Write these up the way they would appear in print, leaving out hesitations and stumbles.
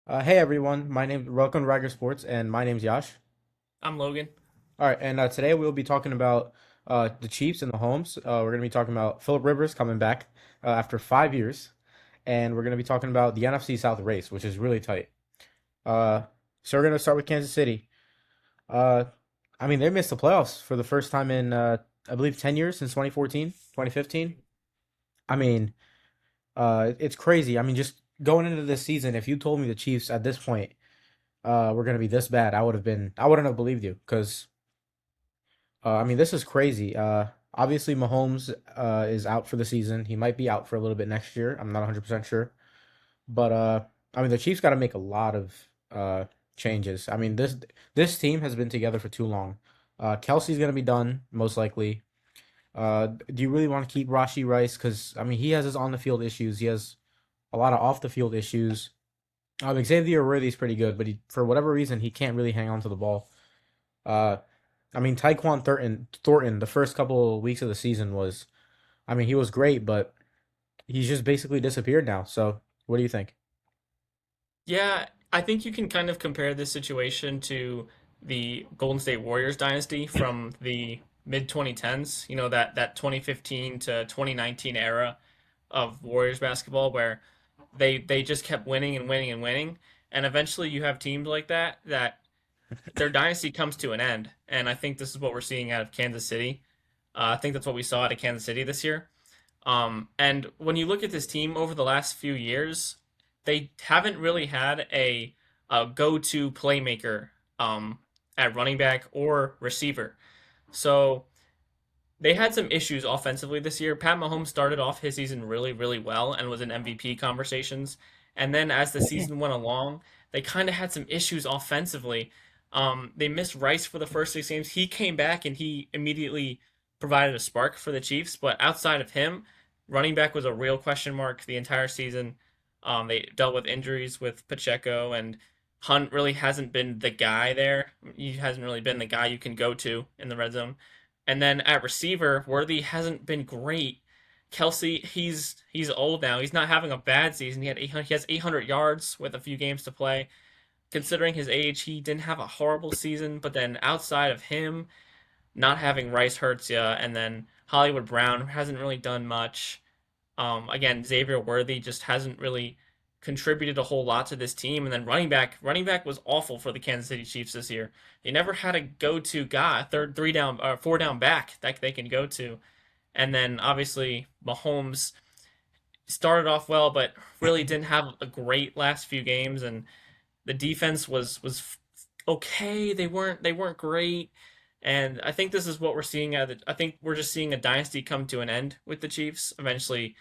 Hey everyone, welcome to Riker Sports, and my name's Yash. I'm Logan. All right, and today we'll be talking about the Chiefs and the Holmes. We're going to be talking about Phillip Rivers coming back after 5 years, and we're going to be talking about the NFC South race, which is really tight. Uh, so we're going to start with Kansas City. Uh, I mean, they missed the playoffs for the first time in I believe 10 years since 2014, 2015. I mean, it's crazy. I mean, just going into this season, if you told me the Chiefs at this point were going to be this bad, I wouldn't have believed you because, I mean, this is crazy. Obviously, Mahomes is out for the season. He might be out for a little bit next year. I'm not 100% sure. But, I mean, the Chiefs got to make a lot of changes. I mean, this team has been together for too long. Kelsey's going to be done, most likely. Do you really want to keep Rashi Rice? Because, I mean, he has his on the field issues, he has a lot of off the field issues. Xavier Worthy's pretty good, but for whatever reason, he can't really hang on to the ball. Uh, I mean, Thornton, the first couple of weeks of the season was, I mean, he was great, but he's just basically disappeared now. So, what do you think? Yeah, I think you can kind of compare this situation to the Golden State Warriors dynasty from the mid 2010s, that 2015 to 2019 era of Warriors basketball where they just kept winning and winning and winning. And eventually you have teams like that their dynasty comes to an end. And I think this is what we're seeing out of Kansas City. I think that's what we saw out of Kansas City this year. And when you look at this team over the last few years, they haven't really had a go-to playmaker at running back or receiver. So they had some issues offensively this year. Pat Mahomes started off his season really, really well and was in MVP conversations. And then as the season went along, they kind of had some issues offensively. They missed Rice for the first 6 games. He came back and he immediately provided a spark for the Chiefs. But outside of him, running back was a real question mark the entire season. They dealt with injuries with Pacheco, and Hunt really hasn't been the guy there. He hasn't really been the guy you can go to in the red zone. And then at receiver, Worthy hasn't been great. Kelsey, he's old now. He's not having a bad season. He has 800 yards with a few games to play. Considering his age, he didn't have a horrible season. But then outside of him, not having Rice hurts you, and then Hollywood Brown hasn't really done much. Again, Xavier Worthy just hasn't really contributed a whole lot to this team. And then running back was awful for the Kansas City Chiefs this year. They never had a go-to guy, three down, four down back that they can go to. And then obviously Mahomes started off well, but really didn't have a great last few games. And the defense was okay. They weren't great. And I think this is what we're seeing. I think we're just seeing a dynasty come to an end with the Chiefs. Eventually,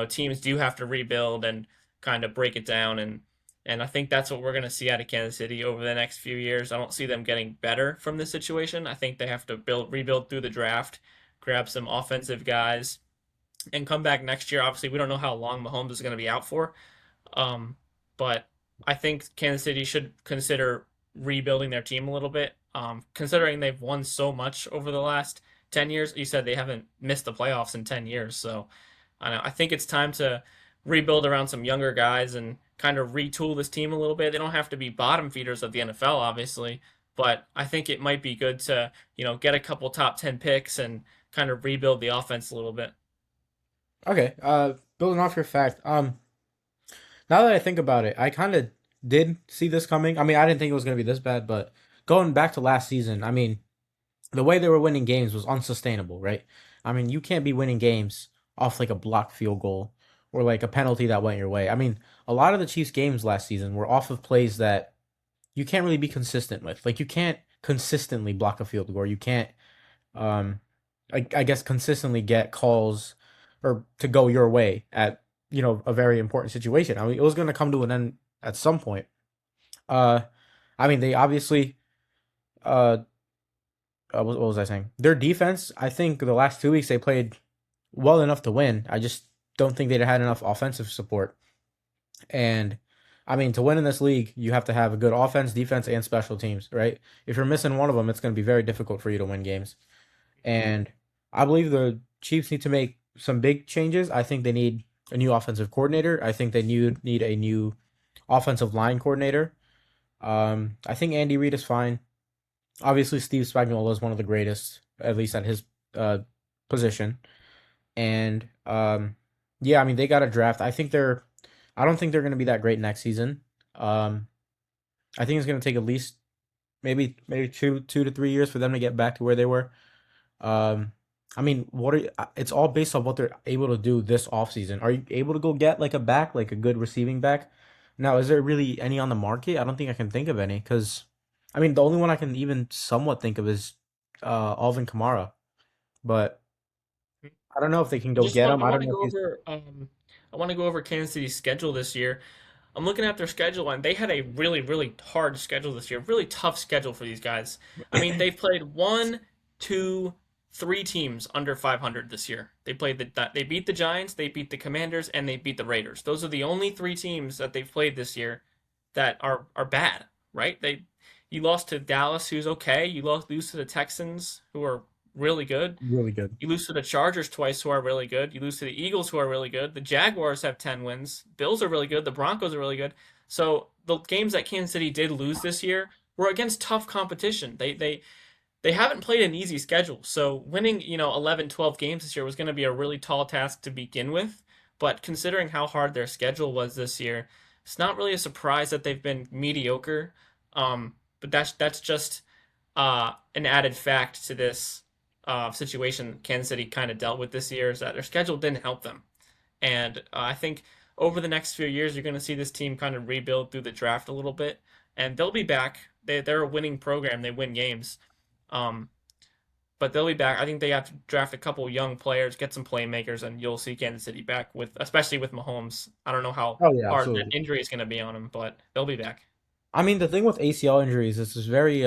teams do have to rebuild and kind of break it down, and I think that's what we're going to see out of Kansas City over the next few years. I don't see them getting better from this situation. I think they have to rebuild through the draft, grab some offensive guys, and come back next year. Obviously, we don't know how long Mahomes is going to be out for, um, but I think Kansas City should consider rebuilding their team a little bit. Considering they've won so much over the last 10 years, you said they haven't missed the playoffs in 10 years. So I think it's time to rebuild around some younger guys and kind of retool this team a little bit. They don't have to be bottom feeders of the NFL, obviously, but I think it might be good to, get a couple top 10 picks and kind of rebuild the offense a little bit. Okay, building off your fact, now that I think about it, I kind of did see this coming. I mean, I didn't think it was going to be this bad, but going back to last season, I mean, the way they were winning games was unsustainable, right? I mean, you can't be winning games off like a blocked field goal or like a penalty that went your way. I mean, a lot of the Chiefs games last season were off of plays that you can't really be consistent with. Like you can't consistently block a field goal. You can't um I guess consistently get calls or to go your way at, a very important situation. I mean, it was going to come to an end at some point. Uh I mean, they obviously uh what was I saying? Their defense, I think the last 2 weeks they played well enough to win. I just don't think they'd had enough offensive support. And I mean, to win in this league, you have to have a good offense, defense, and special teams, right? If you're missing one of them, it's going to be very difficult for you to win games. And I believe the Chiefs need to make some big changes. I think they need a new offensive coordinator. I think they need a new offensive line coordinator. I think Andy Reid is fine. Obviously, Steve Spagnuolo is one of the greatest, at least at his uh, position. And yeah, I mean they got a draft. I don't think they're going to be that great next season. Um, I think it's going to take at least maybe 2 to 3 years for them to get back to where they were. Um, I mean, it's all based on what they're able to do this offseason. Are you able to go get like a back, like a good receiving back? Now, is there really any on the market? I don't think I can think of any because, I mean, the only one I can even somewhat think of is Alvin Kamara. But I don't know if they can go Just get want him. I I want don't to know if go he's over I want to go over Kansas City's schedule this year. I'm looking at their schedule and they had a really hard schedule this year. Really tough schedule for these guys. I mean, they've played one, two, three teams under 500 this year. They beat the Giants, they beat the Commanders, and they beat the Raiders. Those are the only three teams that they've played this year that are bad, right? They You lost to Dallas, who's okay. You lose to the Texans, who are really good. really good. You lose to the Chargers twice, who are really good. You lose to the Eagles, who are really good. The Jaguars have 10 wins. Bills are really good. The Broncos are really good. So the games that Kansas City did lose this year were against tough competition. They haven't played an easy schedule. So winning, 11, 12 games this year was going to be a really tall task to begin with. But considering how hard their schedule was this year, it's not really a surprise that they've been mediocre. But that's just an added fact to this situation Kansas City kind of dealt with this year is that their schedule didn't help them. And I think over the next few years, you're going to see this team kind of rebuild through the draft a little bit, and they'll be back. They're a winning program. They win games. Um, but they'll be back. I think they have to draft a couple young players, get some playmakers, and you'll see Kansas City back with, especially with Mahomes. I don't know how Oh yeah, hard that absolutely. injury is going to be on him, but they'll be back. I mean, the thing with ACL injuries is it's very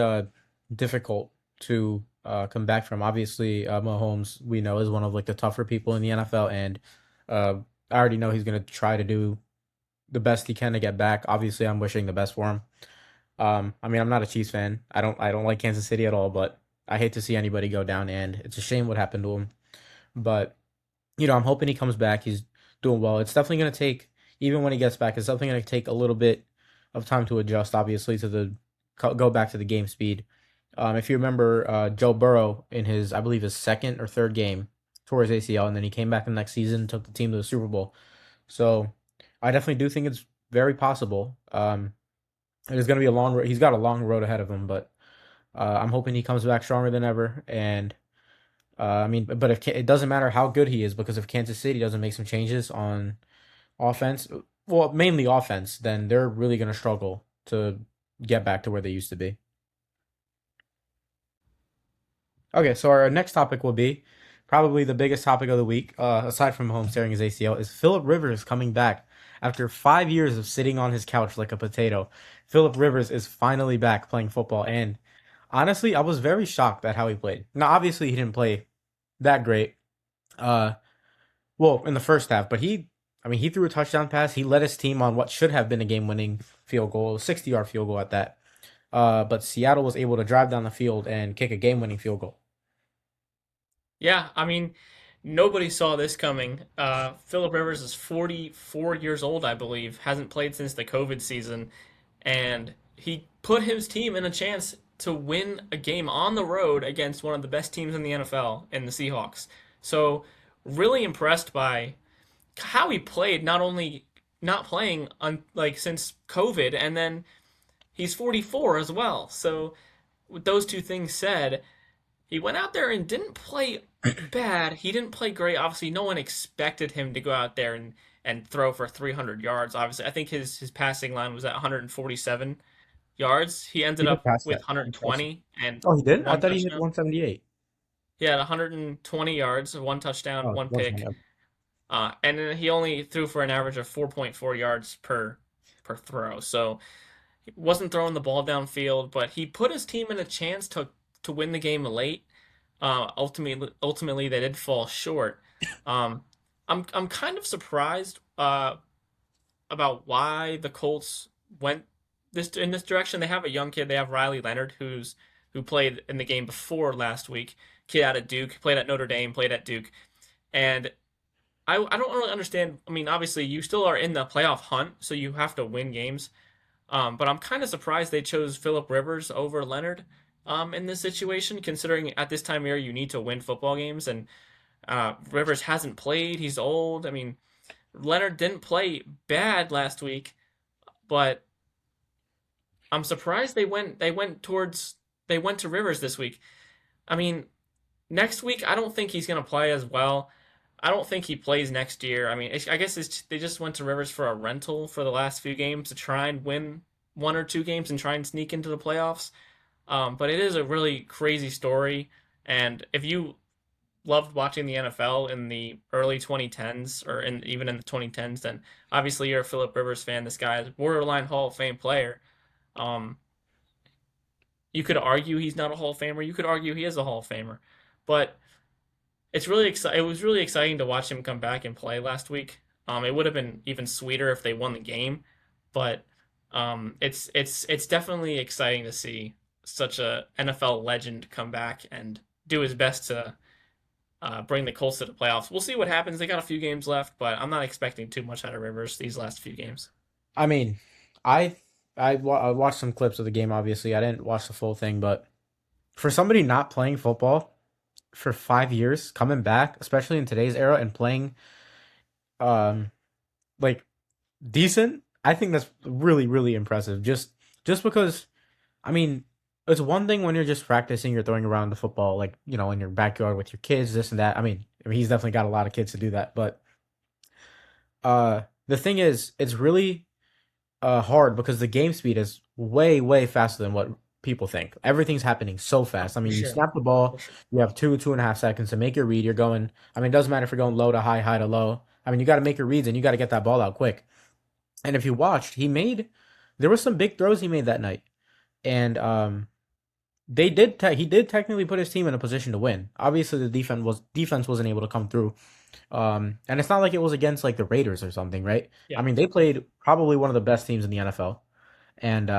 difficult to come back from. Obviously, Mahomes we know is one of like the tougher people in the NFL, and uh, I already know he's gonna try to do the best he can to get back. Obviously, I'm wishing the best for him. I mean, I'm not a Chiefs fan. I don't like Kansas City at all, but I hate to see anybody go down, and it's a shame what happened to him. But I'm hoping he comes back. He's doing well. It's definitely going to take, even when he gets back, it's definitely going to take a little bit of time to adjust, obviously, to go back to the game speed. If you remember, Joe Burrow in his, I believe, his second or third game tore his ACL, and then he came back the next season, took the team to the Super Bowl. So I definitely do think it's very possible. It's going to be a long road. He's got a long road ahead of him, but I'm hoping he comes back stronger than ever. And I mean, but if it doesn't matter how good he is, because if Kansas City doesn't make some changes on offense, well, mainly offense, then they're really going to struggle to get back to where they used to be. Okay, so our next topic will be probably the biggest topic of the week, aside from Mahomes tearing his ACL, is Phillip Rivers coming back after 5 years of sitting on his couch like a potato. Phillip Rivers is finally back playing football, and honestly, I was very shocked at how he played. Now, obviously, he didn't play that great. Uh, Well, in the first half, but I mean, he threw a touchdown pass. He led his team on what should have been a game-winning field goal, a 60-yard field goal at that. But Seattle was able to drive down the field and kick a game-winning field goal. Yeah, I mean, nobody saw this coming. Phillip Rivers is 44 years old, I believe, hasn't played since the COVID season, and he put his team in a chance to win a game on the road against one of the best teams in the NFL in the Seahawks. So, really impressed by how he played, not only not playing like since COVID, and then he's 44 as well. So, with those two things said, he went out there and didn't play bad. He didn't play great. Obviously, no one expected him to go out there and throw for 300 yards. Obviously, I think his passing line was at 147 yards. He He ended did up pass with that. Impressive. 120 and Oh, he did? I one thought he hit touchdown. 178. He had 120 yards, one touchdown, Oh, one pick, 170. and then he only threw for an average of 4.4 yards per throw. So he wasn't throwing the ball downfield, but he put his team in a chance to win the game late. Ultimately, they did fall short. Um, I'm kind of surprised about why the Colts went this direction. They have a young kid. They have Riley Leonard, who played in the game before last week. Kid out of Duke, played at Notre Dame, played at Duke, and I don't really understand. I mean, obviously, you still are in the playoff hunt, so you have to win games. But I'm kind of surprised they chose Phillip Rivers over Leonard in this situation, considering at this time of year you need to win football games, and Rivers hasn't played. He's old. I mean, Leonard didn't play bad last week, but I'm surprised they went to Rivers this week. I mean, next week I don't think he's going to play as well. I don't think he plays next year. I mean, I guess they just went to Rivers for a rental for the last few games to try and win one or two games and try and sneak into the playoffs. But it is a really crazy story. And if you loved watching the NFL in the early 2010s or even in the 2010s, then obviously you're a Phillip Rivers fan. This guy is a borderline Hall of Fame player. Um, you could argue he's not a Hall of Famer. You could argue he is a Hall of Famer. But it was really exciting to watch him come back and play last week. It would have been even sweeter if they won the game, but it's definitely exciting to see such a NFL legend come back and do his best to bring the Colts to the playoffs. We'll see what happens. They got a few games left, but I'm not expecting too much out of Rivers these last few games. I mean, I I watched some clips of the game. Obviously, I didn't watch the full thing, but for somebody not playing football for 5 years, coming back, especially in today's era, and playing um like decent, I think that's really really impressive. Just because, I mean, it's one thing when you're just practicing, you're throwing around the football, like, in your backyard with your kids, this and that. I mean, he's definitely got a lot of kids to do that, but the thing is, it's really hard because the game speed is way way faster than what people think. Everything's happening so fast. I For mean, you sure. snap the For ball, sure. you have 2.5 seconds to make your read. You're going. I mean, it doesn't matter if you're going low to high, high to low. I mean, you got to make your reads and you got to get that ball out quick. And if you watched, there was some big throws he made that night, and he did technically put his team in a position to win. Obviously, the defense wasn't able to come through. And it's not like it was against like the Raiders or something, right? I Yeah. mean, they played probably one of the best teams in the NFL, and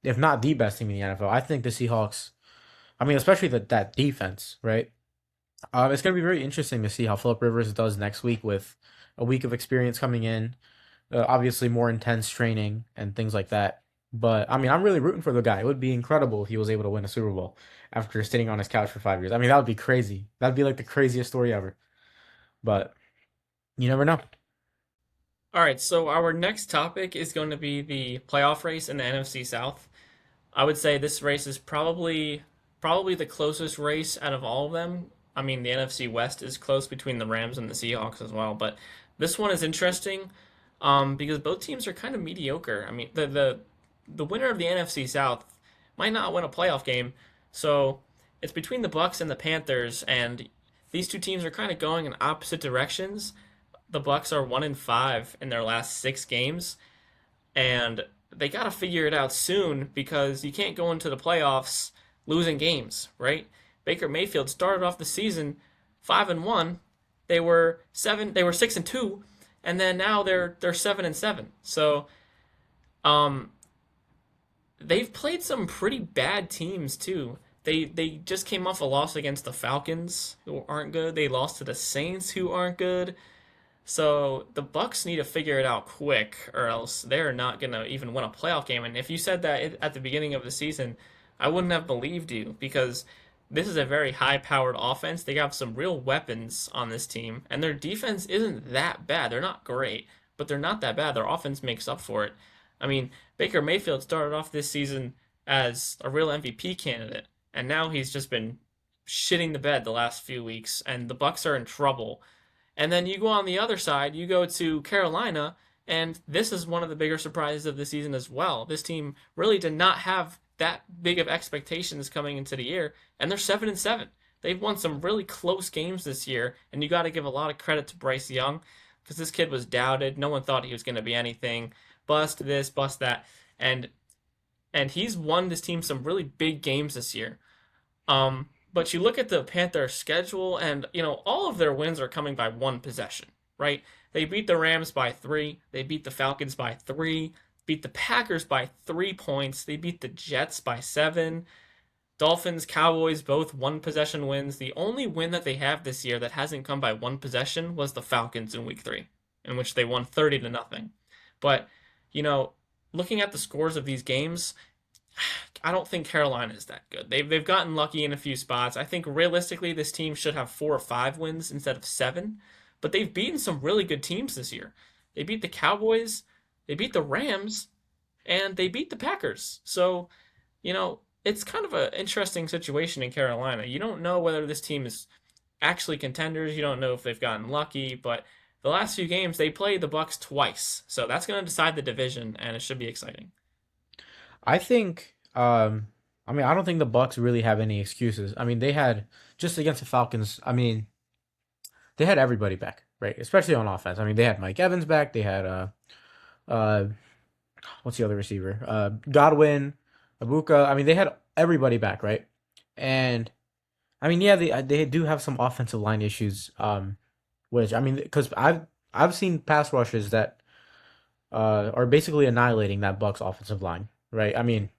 if not the best team in the NFL. I think the Seahawks. I mean, especially that defense, right? It's going to be very interesting to see how Philip Rivers does next week with a week of experience coming in, obviously more intense training and things like that. But I mean, I'm really rooting for the guy. It would be incredible if he was able to win a Super Bowl after sitting on his couch for 5 years. I mean, that would be crazy. That'd be like the craziest story ever. But you never know. All right, so our next topic is going to be the playoff race in the NFC South. I would say this race is probably the closest race out of all of them. I mean, the NFC West is close between the Rams and the Seahawks as well, but this one is interesting because both teams are kind of mediocre. I mean, the winner of the NFC South might not win a playoff game, so it's between the Bucks and the Panthers, and these two teams are kind of going in opposite directions. The Bucks are 1-5 in their last 6 games, and they got to figure it out soon because you can't go into the playoffs losing games, right? Baker Mayfield started off the season 5-1. They were 6-2, and then now they're 7-7. So, um, they've played some pretty bad teams too. They just came off a loss against the Falcons, who aren't good. They lost to the Saints, who aren't good. So the Bucks need to figure it out quick, or else they're not gonna even win a playoff game. And if you said that at the beginning of the season, I wouldn't have believed you because this is a very high-powered offense. They have some real weapons on this team, and their defense isn't that bad. They're not great, but they're not that bad. Their offense makes up for it. I mean, Baker Mayfield started off this season as a real MVP candidate, and now he's just been shitting the bed the last few weeks, and the Bucks are in trouble. And then you go on the other side, you go to Carolina, and this is one of the bigger surprises of the season as well. This team really did not have that big of expectations coming into the year, and they're 7-7. They've won some really close games this year, and you got to give a lot of credit to Bryce Young because this kid was doubted. No one thought he was going to be anything. Bust this, bust that, and he's won this team some really big games this year. But you look at the Panthers' schedule, and all of their wins are coming by one possession, right? They beat the Rams by 3, they beat the Falcons by 3, beat the Packers by 3 points, they beat the Jets by 7. Dolphins, Cowboys, both one possession wins. The only win that they have this year that hasn't come by one possession was the Falcons in week 3, in which they won 30 to nothing. But, you know, looking at the scores of these games, I don't think Carolina is that good. They've gotten lucky in a few spots. I think realistically this team should have 4 or 5 wins instead of 7, but they've beaten some really good teams this year. They beat the Cowboys, they beat the Rams, and they beat the Packers. So, it's kind of an interesting situation in Carolina. You don't know whether this team is actually contenders. You don't know if they've gotten lucky, but the last few games they played the Bucks twice. So that's going to decide the division and it should be exciting. I think I mean I don't think the Bucks really have any excuses. I mean they had just against the Falcons, I mean they had everybody back, right? Especially on offense. I mean they had Mike Evans back, they had uh what's the other receiver? Godwin, Abuka. I mean they had everybody back, right? And I mean yeah, they do have some offensive line issues which I mean cuz I've seen pass rushes that are basically annihilating that Bucks offensive line, right? I mean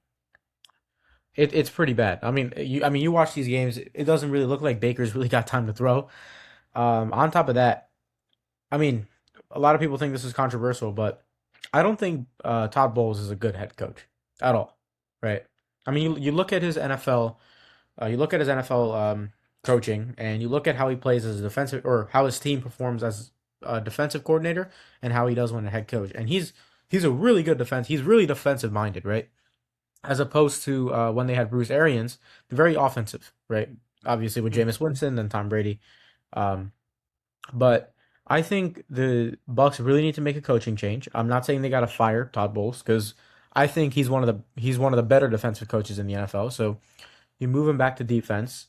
it's pretty bad. I mean, you watch these games. It doesn't really look like Baker's really got time to throw. On top of that, I mean, a lot of people think this is controversial, but I don't think Todd Bowles is a good head coach at all, right? I mean, you look at his NFL, you look at his NFL coaching, and you look at how he plays as a defensive or how his team performs as a defensive coordinator, and how he does when a head coach. And he's a really good defense. He's really defensive minded, right? As opposed to when they had Bruce Arians, very offensive, right? Obviously with Jameis Winston and Tom Brady. Um, but I think the Bucks really need to make a coaching change. I'm not saying they got to fire Todd Bowles because I think he's one of the better defensive coaches in the NFL. So you move him back to defense.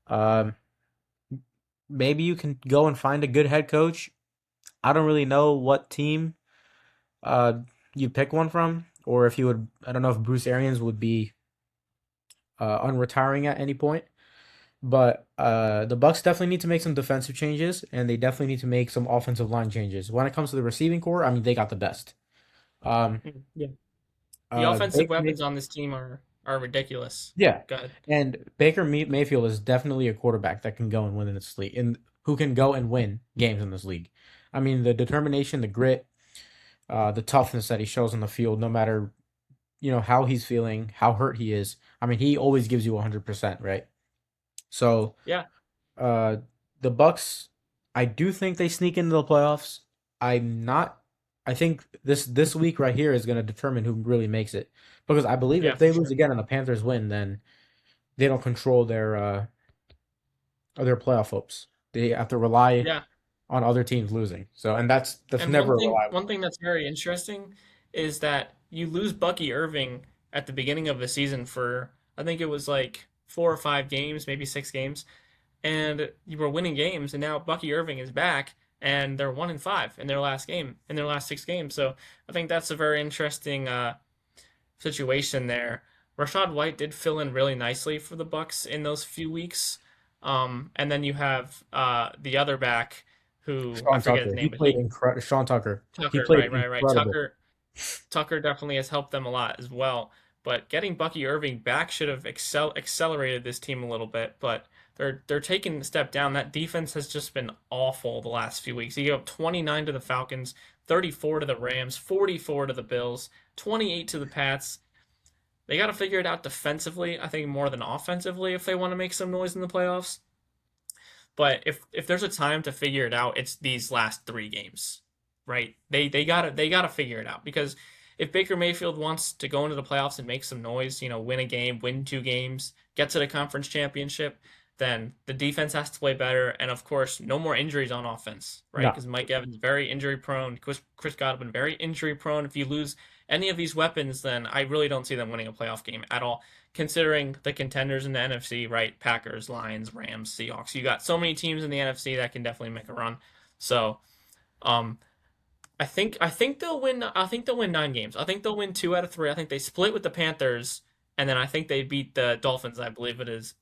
Um, Maybe you can go and find a good head coach. I don't really know what team uh, you pick one from, or if you would. I don't know if Bruce Arians would be unretiring at any point. But the Bucks definitely need to make some defensive changes, and they definitely need to make some offensive line changes. When it comes to the receiving core, I mean, they got the best. Um, Yeah. The offensive Baker, weapons on this team are ridiculous. yeah, Go ahead. and Mayfield is definitely a quarterback that can go and win in this league, and who can go and win games in this league. I mean, the determination, the grit, the toughness that he shows on the field, no matter how he's feeling, how hurt he is. I mean, he always gives you 100%, right? So Yeah, Uh, the Bucks, I do think they sneak into the playoffs. I'm not. I think this week right here is going to determine who really makes it, because I believe yeah, if they for lose sure. again and the Panthers win, then they don't control their playoff hopes. They have to rely Yeah. on other teams losing. So, and that's And one never a thing reliable. one thing that's very interesting is that you lose Bucky Irving at the beginning of the season for I think it was like 4 or 5 games, maybe 6 games, and you were winning games, and now Bucky Irving is back, and they're 1-5 in their last game, in their last 6 games. So I think that's a very interesting situation there. Rashad White did fill in really nicely for the Bucks in those few weeks, and then you have the other back who I Sean forget his Tucker, he name, but played he incredible. Sean Tucker, he Tucker, played right. incredible. Tucker definitely has helped them a lot as well. But getting Bucky Irving back should have accelerated this team a little bit. But they're taking a step down. That defense has just been awful the last few weeks. You gave up 29 to the Falcons, 34 to the Rams, 44 to the Bills, 28 to the Pats. They got to figure it out defensively, I think, more than offensively if they want to make some noise in the playoffs. But if there's a time to figure it out, it's these last 3 games, right? They gotta figure it out because if Baker Mayfield wants to go into the playoffs and make some noise, win a game, win 2 games, get to the conference championship, then the defense has to play better, and of course, no more injuries on offense, right? No, Because Mike Evans very injury prone, Chris Godwin very injury prone. If you lose any of these weapons, then I really don't see them winning a playoff game at all considering the contenders in the NFC, right? Packers, Lions, Rams, Seahawks. You got so many teams in the NFC that can definitely make a run. So, um, I think they'll win. I think they'll win 9 games. I think they'll win 2 out of 3. I think they split with the Panthers, and then I think they beat the Dolphins. I believe it is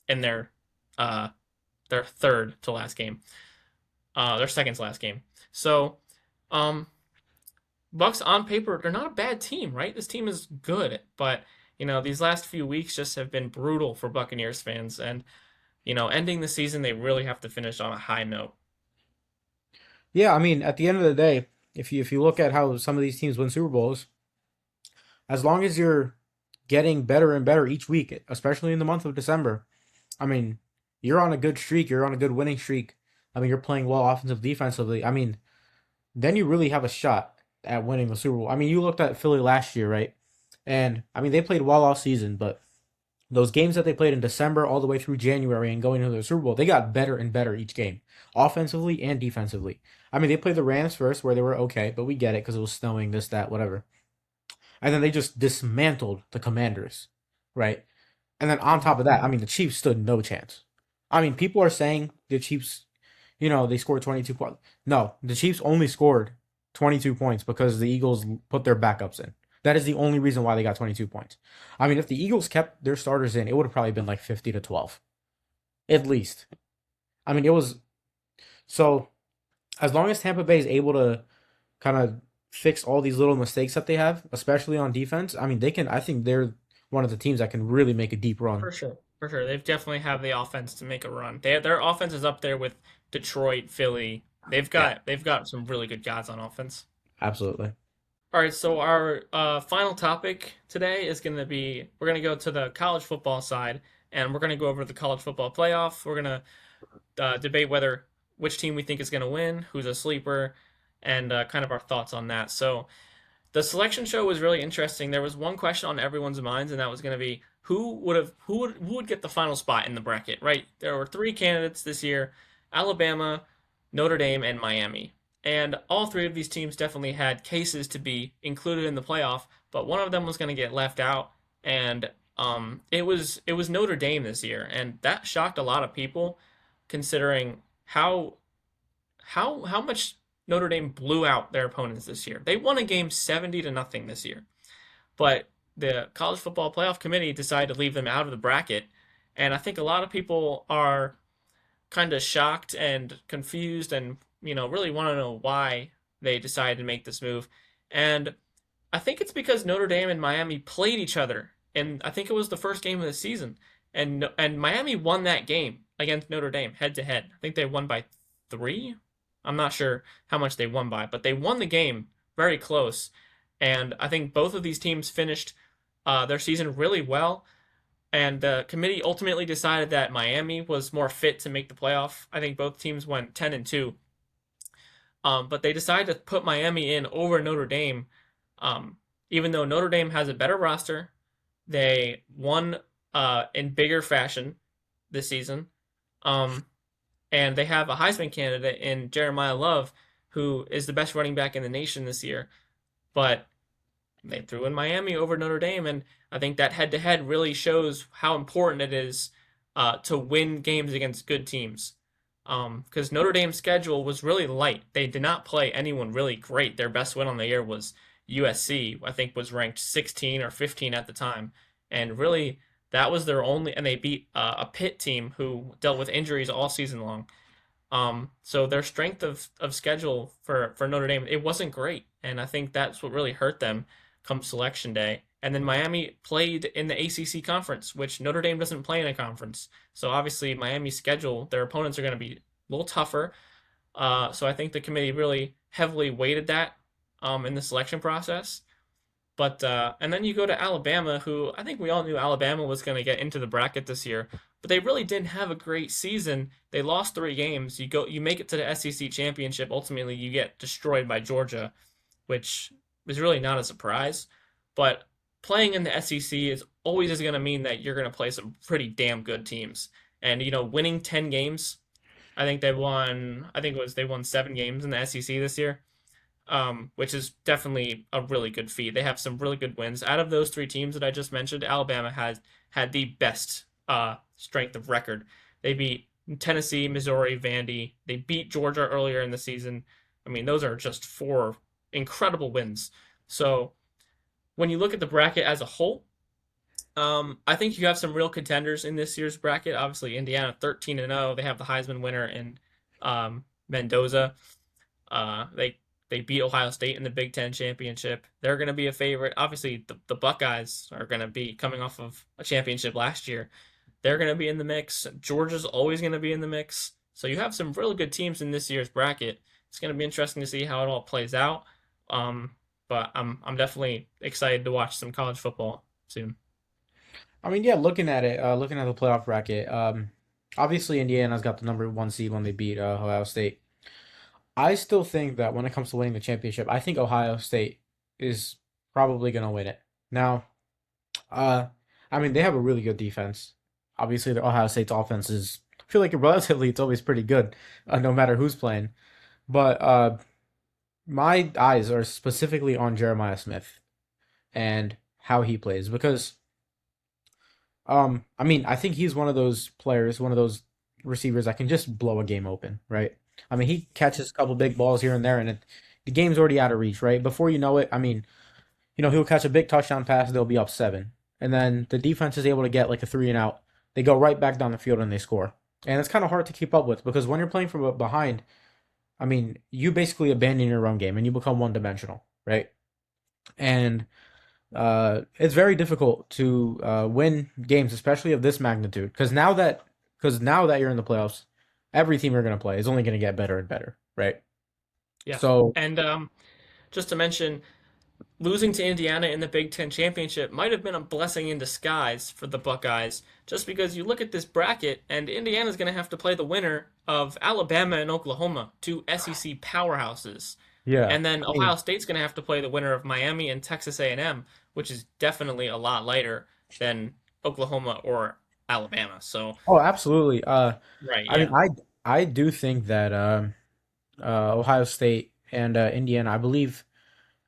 in uh their third to last game, their second to last game. So, um, Bucks on paper, they're not a bad team, right? This team is good, but These last few weeks just have been brutal for Buccaneers fans, and ending the season, they really have to finish on a high note. Yeah, I mean, at the end of the day, if you look at how some of these teams win Super Bowls, as long as you're getting better and better each week, especially in the month of December, I mean, you're on a good streak, you're on a good winning streak. I mean, you're playing well offensive defensively. I mean, then you really have a shot at winning the Super Bowl. I mean, you looked at Philly last year, right? And I mean, they played well all season, but those games that they played in December all the way through January and going into the Super Bowl, they got better and better each game, offensively and defensively. I mean, they played the Rams first, where they were okay, but we get it because it was snowing, this, that, whatever. And then they just dismantled the Commanders, right? And then on top of that, I mean, the Chiefs stood no chance. I mean, people are saying the Chiefs, they scored 22 points. No, the Chiefs only scored 22 points because the Eagles put their backups in. That is the only reason why they got 22 points. I mean, if the Eagles kept their starters in, it would have probably been like 50 to 12, at least. I mean, it was so as long as Tampa Bay is able to kind of fix all these little mistakes that they have, especially on defense, I mean, they can. I think they're one of the teams that can really make a deep run. For sure. For sure. They've definitely have the offense to make a run. Their offense is up there with Detroit, Philly. They've Yeah, got they've got some really good guys on offense. absolutely. All right, so our final topic today is going to be we're going to go to the college football side, and we're going to go over the college football playoff. We're going to debate whether which team we think is going to win, who's a sleeper, and kind of our thoughts on that. So the selection show was really interesting. There was one question on everyone's minds, and that was going to be who would get the final spot in the bracket, right? There were three candidates this year: Alabama, Notre Dame, and Miami. And all three of these teams definitely had cases to be included in the playoff, but one of them was going to get left out, and it was Notre Dame this year, and that shocked a lot of people, considering how much Notre Dame blew out their opponents this year. They won a game 70-0 this year, but the college football playoff committee decided to leave them out of the bracket, and I think a lot of people are kind of shocked and confused and really want to know why they decided to make this move. And I think it's because Notre Dame and Miami played each other, and I think it was the first game of the season, and Miami won that game against Notre Dame head to head. I think they won by 3. I'm not sure how much they won by, but they won the game very close. And I think both of these teams finished their season really well. And the committee ultimately decided that Miami was more fit to make the playoff. I think both teams went 10-2. But they decided to put Miami in over Notre Dame, even though Notre Dame has a better roster. They won in bigger fashion this season, um, and they have a Heisman candidate in Jeremiah Love, who is the best running back in the nation this year. But they threw in Miami over Notre Dame, and I think that head-to-head really shows how important it is to win games against good teams. Because Notre Dame's schedule was really light. They did not play anyone really great. Their best win on the year was USC, I think was ranked 16 or 15 at the time. And really, that was their only, and they beat a Pitt team who dealt with injuries all season long. So their strength of schedule for Notre Dame, it wasn't great. And I think that's what really hurt them come selection day. And then Miami played in the ACC conference, which Notre Dame doesn't play in a conference. So obviously Miami's schedule, their opponents are going to be a little tougher. So I think the committee really heavily weighted that in the selection process. But and then you go to Alabama, who I think we all knew Alabama was going to get into the bracket this year, but they really didn't have a great season. They lost 3 games. You make it to the SEC championship. Ultimately, you get destroyed by Georgia, which is really not a surprise. But playing in the SEC is always going to mean that you're going to play some pretty damn good teams. And winning 10 games, I think they won. I think it was they won 7 games in the SEC this year, which is definitely a really good feat. They have some really good wins. Out of those 3 teams that I just mentioned, Alabama has had the best strength of record. They beat Tennessee, Missouri, Vandy. They beat Georgia earlier in the season. I mean, those are just 4 incredible wins. So when you look at the bracket as a whole, I think you have some real contenders in this year's bracket. Obviously, Indiana 13-0. They have the Heisman winner in Mendoza. They They beat Ohio State in the Big Ten championship. They're going to be a favorite. Obviously, the Buckeyes are going to be coming off of a championship last year. They're going to be in the mix. Georgia's always going to be in the mix. So you have some really good teams in this year's bracket. It's going to be interesting to see how it all plays out. Um, but I'm definitely excited to watch some college football soon. I mean, yeah, looking at the playoff bracket, obviously Indiana's got the number one seed when they beat Ohio State. I still think that when it comes to winning the championship, I think Ohio State is probably going to win it. Now, uh, I mean, they have a really good defense. Obviously, the Ohio State's offense is, I feel like relatively, it's always pretty good, no matter who's playing. But my eyes are specifically on Jeremiah Smith and how he plays because I mean, I think he's one of those players, one of those receivers that can just blow a game open, right? I mean, he catches a couple big balls here and there, and the game's already out of reach, right? Before you know it, I mean, he'll catch a big touchdown pass, they'll be up seven, and then the defense is able to get like a three and out. They go right back down the field and they score, and it's kind of hard to keep up with because when you're playing from behind, I mean, you basically abandon your own game and you become one dimensional, right? And it's very difficult to win games, especially of this magnitude. Because now that you're in the playoffs, every team you're going to play is only going to get better and better, right? Yeah. So And just to mention, losing to Indiana in the Big Ten championship might have been a blessing in disguise for the Buckeyes, just because you look at this bracket and Indiana's going to have to play the winner of Alabama and Oklahoma, two SEC powerhouses. yeah, And then I mean, Ohio State's going to have to play the winner of Miami and Texas A&M, which is definitely a lot lighter than Oklahoma or Alabama. So, oh, absolutely. right, I mean, yeah. I do think that Ohio State and Indiana, I believe,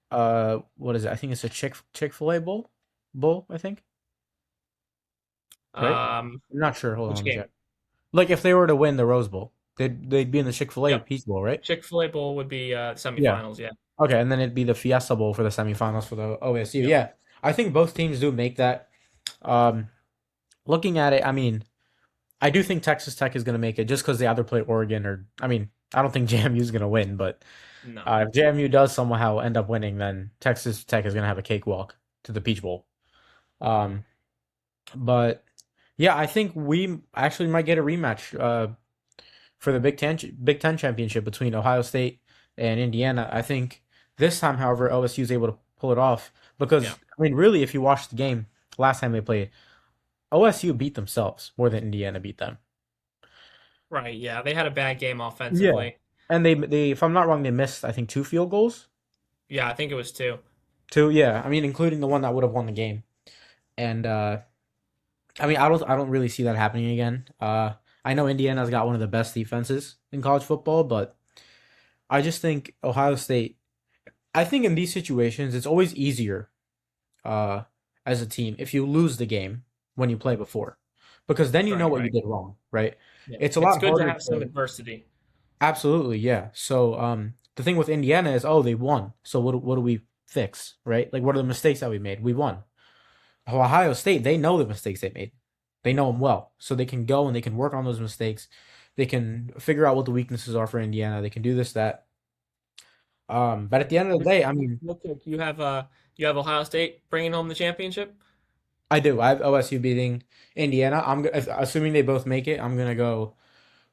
what is it? I think it's a Chick-fil-A bowl. I think, right? I'm not sure. Hold on, Which let me game? check. Like if they were to win the Rose Bowl, they'd be in the Chick-fil-A Yep. Peach Bowl, right? Chick-fil-A Bowl would be Yeah. semifinals, yeah. Okay, and then it'd be the Fiesta Bowl for the semifinals for the OSU. Yep. Yeah, I think both teams do make that. Um, Looking at it, I mean, I do think Texas Tech is going to make it just because they either play Oregon or, I mean, I don't think JMU is going to win, but No. if JMU does somehow end up winning, then Texas Tech is going to have a cakewalk to the Peach Bowl. Um, but yeah, I think we actually might get a rematch for the Big Ten championship between Ohio State and Indiana. I think this time, however, OSU is able to pull it off Yeah. because I mean, really, if you watch the game last time they played, OSU beat themselves more than Indiana beat them. Right, yeah. They had a bad game Yeah. offensively. And they if I'm not wrong, they missed I think two field goals. Yeah, I think it was two. Two, yeah. I mean, including the one that would have won the game. And I mean, I don't really see that happening again. I know Indiana's got one of the best defenses in college football, but I just think Ohio State. I think in these situations, it's always easier uh, as a team if you lose the game when you play before, because then you know Right, what you right. did wrong, right? Yeah. It's a It's lot good to harder have some to adversity. absolutely, yeah. So the thing with Indiana is, oh, they won. So what do we fix, right? Like, what are the mistakes that we made? We won. Ohio State, they know the mistakes they made. They know them well, so they can go and they can work on those mistakes. They can figure out what the weaknesses are for Indiana. They can do this, that. But at the end of the day, I mean, Real quick, you have Ohio State bringing home the championship? I do. I have OSU beating Indiana. Assuming they both make it. I'm gonna go.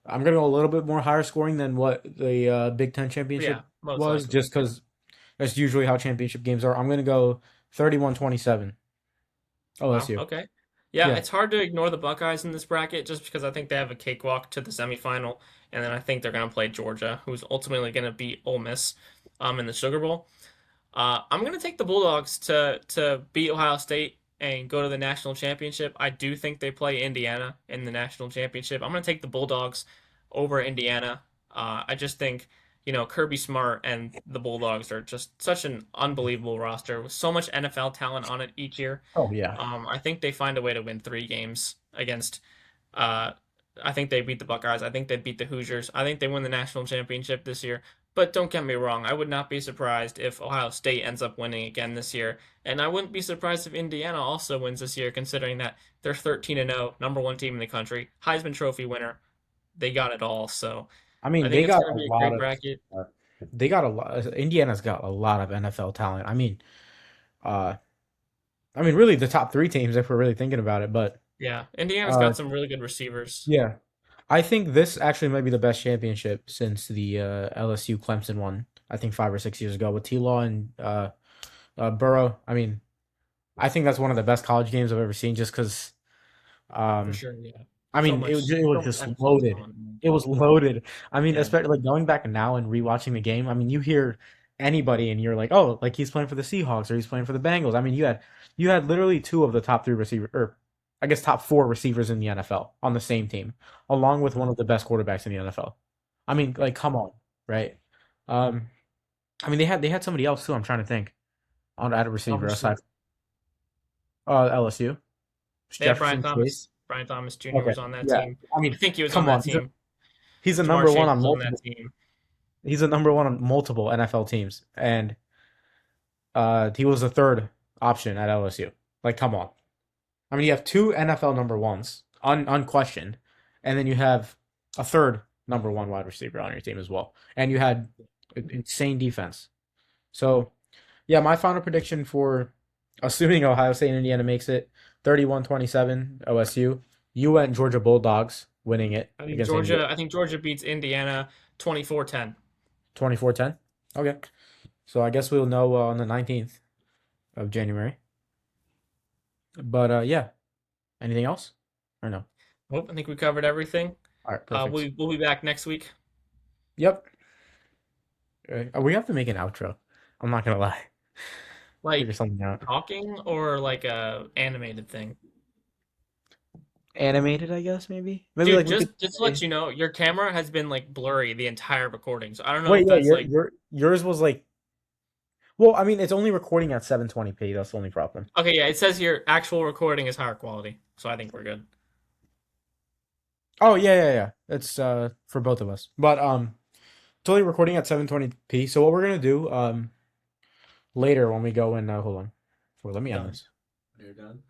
I'm gonna go a little bit more higher scoring than what the Big Ten Yeah, championship most was, likely. just because that's usually how championship games are. I'm gonna go 31-27 Wow, OSU. okay. Yeah, Yeah. it's hard to ignore the Buckeyes in this bracket just because I think they have a cakewalk to the semifinal, and then I think they're going to play Georgia, who's ultimately going to beat Ole Miss in the Sugar Bowl. I'm going to take the Bulldogs to beat Ohio State and go to the national championship. I do think they play Indiana in the national championship. I'm going to take the Bulldogs over Indiana. I just think, Kirby Smart and the Bulldogs are just such an unbelievable roster with so much NFL talent on it each year. Oh yeah. I think they find a way to win three games against. Uh, I think they beat the Buckeyes. I think they beat the Hoosiers. I think they win the national championship this year. But don't get me wrong, I would not be surprised if Ohio State ends up winning again this year, and I wouldn't be surprised if Indiana also wins this year, considering that they're 13-0, number one team in the country, Heisman Trophy winner. They got it all. So I I mean, think they it's got going to a be a lot great of. bracket. they got a lot. Indiana's got a lot of NFL talent. Uh, I mean, really the top three teams if we're really thinking about it. But Yeah, Indiana's uh, got some really good receivers yeah, I think this actually might be the best championship since the LSU Clemson one. I think 5 or 6 years ago with T Law and Burrow. I mean, I think that's one of the best college games I've ever seen. Just because, for um, sure. Yeah, I mean, it was so much just NFL loaded. talent. It was loaded. I mean, Yeah, especially like going back now and rewatching the game. I mean, you hear anybody and you're like, oh, like he's playing for the Seahawks or he's playing for the Bengals. I mean, you had literally two of the top three receiver, or I guess top four receivers in the NFL on the same team, along with one of the best quarterbacks in the NFL. I mean, like, come on, right? Um, I mean, they had somebody else too. I'm trying to think on at a receiver aside LSU, they had Brian Jefferson Chase. Thomas. Brian Thomas Jr. Okay, was on that yeah. team. I I mean, think he was on come that on, team. he's a Jamar number one Chase on was on that multiple. team. He's a number one on multiple NFL teams, and he was the third option at LSU. Like, come on. I mean, you have two NFL number ones, unquestioned, and then you have a third number one wide receiver on your team as well, and you had an insane defense. So, yeah, my final prediction for assuming Ohio State and Indiana makes it 31-27 OSU. You went Georgia Bulldogs winning it against Indiana I think Georgia beats Indiana 24-10. 24-10. Okay. So I guess we'll know on the 19th of January. But yeah, anything else? Or no? Well, I think we covered everything. All right, perfect. We'll be back next week. Yep. We have to make an outro. I'm not gonna lie. Figure Like something out. talking or like a animated thing. Animated, I guess, maybe. Maybe Dude, like we could just to let say. you know, your camera has been like blurry the entire recording. So I don't know if Wait, yeah, that's like yours was like. Well, I mean, it's only recording at 720p. That's the only problem. okay, yeah, it says your actual recording is higher quality. So I think we're good. Oh yeah, yeah, yeah. It's for both of us. But totally recording at 720p. So what we're gonna do later when we go in hold on. Well, let me end Done. this. You're done.